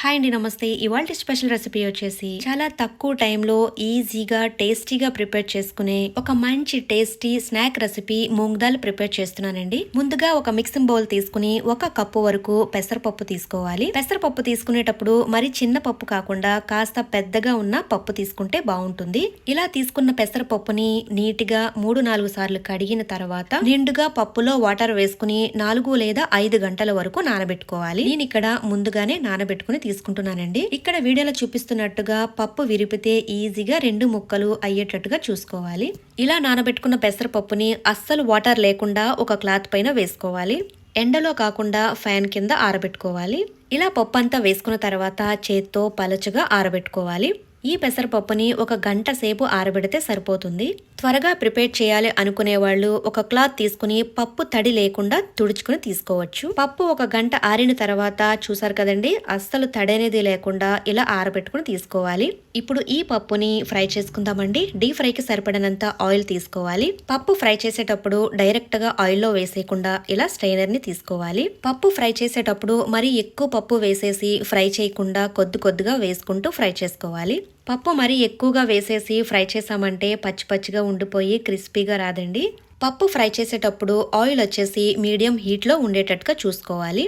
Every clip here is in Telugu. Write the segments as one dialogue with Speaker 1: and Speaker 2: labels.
Speaker 1: హాయ్ అండి, నమస్తే. ఇవాల్టి స్పెషల్ రెసిపీ వచ్చేసి చాలా తక్కువ టైంలో ఈజీగా టేస్టీగా ప్రిపేర్ చేసుకునే ఒక మంచి tasty snack recipe moong dal prepare చేస్తున్నానండి. ముందుగా ఒక మిక్సింగ్ బౌల్ తీసుకుని 1 కప్పు వరకు పెసరపప్పు తీసుకోవాలి. పెసరపప్పు తీసుకునేటప్పుడు మరి చిన్న పప్పు కాకుండా కాస్త పెద్దగా ఉన్న పప్పు తీసుకుంటే బాగుంటుంది. ఇలా తీసుకున్న పెసరపప్పుని నీట్గా 3-4 సార్లు కడిగిన తర్వాత నిండుగా పప్పులో వాటర్ వేసుకుని 4 లేదా 5 గంటల వరకు నానబెట్టుకోవాలి. నేను ఇక్కడ ముందుగానే నానబెట్టుకుని తీసుకుంటున్నానండి. ఇక్కడ వీడియోలో చూపిస్తున్నట్టుగా పప్పు విరిపితే ఈజీగా 2 ముక్కలు అయ్యేటట్టుగా చూసుకోవాలి. ఇలా నానబెట్టుకున్న పెసరపప్పుని అస్సలు వాటర్ లేకుండా ఒక క్లాత్ పైన వేసుకోవాలి. ఎండలో కాకుండా ఫ్యాన్ కింద ఆరబెట్టుకోవాలి. ఇలా పప్పు అంతా వేసుకున్న తర్వాత చేత్తో పలచగా ఆరబెట్టుకోవాలి. ఈ పెసరపప్పుని 1 గంట సేపు ఆరబెడితే సరిపోతుంది. త్వరగా ప్రిపేర్ చేయాలి అనుకునే వాళ్ళు ఒక క్లాత్ తీసుకుని పప్పు తడి లేకుండా తుడుచుకుని తీసుకోవచ్చు. పప్పు 1 గంట ఆరిన తర్వాత చూసారు కదండి, అస్సలు తడి అనేది లేకుండా ఇలా ఆరబెట్టుకుని తీసుకోవాలి. ఇప్పుడు ఈ పప్పుని ఫ్రై చేసుకుందామండి. డీప్ ఫ్రైకి సరిపడినంత ఆయిల్ తీసుకోవాలి. పప్పు ఫ్రై చేసేటప్పుడు డైరెక్ట్ గా ఆయిల్లో వేసేయకుండా ఇలా స్ట్రైనర్ ని తీసుకోవాలి. పప్పు ఫ్రై చేసేటప్పుడు మరి ఎక్కువ పప్పు వేసేసి ఫ్రై చేయకుండా కొద్దిగా వేసుకుంటూ ఫ్రై చేసుకోవాలి. పప్పు మరి ఎక్కువగా వేసేసి ఫ్రై చేసామంటే పచ్చి పచ్చిగా ఉండిపోయి క్రిస్పీగా రాదండి. పప్పు ఫ్రై చేసేటప్పుడు ఆయిల్ వచ్చేసి మీడియం హీట్లో ఉండేటట్టుగా చూసుకోవాలి.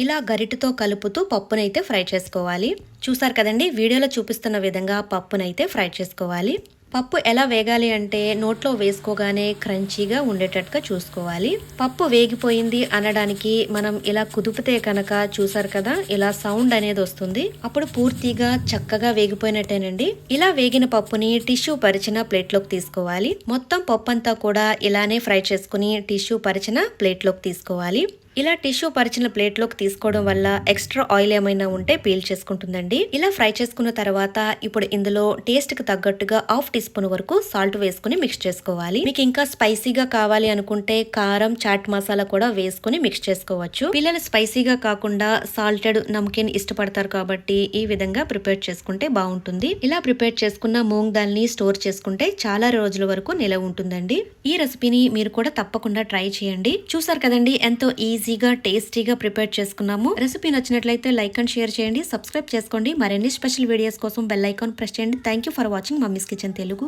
Speaker 1: ఇలా గరిటతో కలుపుతూ పప్పునైతే ఫ్రై చేసుకోవాలి. చూసారు కదండి, వీడియోలో చూపిస్తున్న విధంగా పప్పునైతే ఫ్రై చేసుకోవాలి. పప్పు ఎలా వేగాలి అంటే నోట్లో వేసుకోగానే క్రంచీగా ఉండేటట్టుగా చూసుకోవాలి. పప్పు వేగిపోయింది అనడానికి మనం ఇలా కుదిపితే కనుక చూసారు కదా, ఇలా సౌండ్ అనేది వస్తుంది. అప్పుడు పూర్తిగా చక్కగా వేగిపోయినట్టేనండి. ఇలా వేగిన పప్పుని టిష్యూ పరిచిన ప్లేట్లోకి తీసుకోవాలి. మొత్తం పప్పు అంతా కూడా ఇలానే ఫ్రై చేసుకుని టిష్యూ పరిచిన ప్లేట్లోకి తీసుకోవాలి. ఇలా టిష్యూ పరిచిన ప్లేట్లోకి తీసుకోవడం వల్ల ఎక్స్ట్రా ఆయిల్ ఏమైనా ఉంటే పీల్ చేసుకుంటుందండి. ఇలా ఫ్రై చేసుకున్న తర్వాత ఇప్పుడు ఇందులో టేస్ట్ కి తగ్గట్టుగా 1/2 టీ స్పూన్ వరకు సాల్ట్ వేసుకుని మిక్స్ చేసుకోవాలి. మీకు ఇంకా స్పైసీగా కావాలి అనుకుంటే కారం, చాట్ మసాలా కూడా వేసుకుని మిక్స్ చేసుకోవచ్చు. పిల్లలు స్పైసీగా కాకుండా సాల్టెడ్ నమ్కిన్ ఇష్టపడతారు కాబట్టి ఈ విధంగా ప్రిపేర్ చేసుకుంటే బాగుంటుంది. ఇలా ప్రిపేర్ చేసుకున్న మూంగ్ దాల్ ని స్టోర్ చేసుకుంటే చాలా రోజుల వరకు నిలవ ఉంటుందండి. ఈ రెసిపీని మీరు కూడా తప్పకుండా ట్రై చేయండి. చూసారు కదండి, ఎంతో ఈజీగా టేస్టీగా ప్రిపేర్ చేసుకున్నాము. రెసిపీ నచ్చినట్లయితే లైక్ అండ్ షేర్ చేయండి, సబ్స్క్రైబ్ చేసుకోండి. మరిన్ని స్పెషల్ వీడియోస్ కోసం బెల్ ఐకాన్ ప్రెస్ చేయండి. Thank you for watching mummies kitchen Telugu.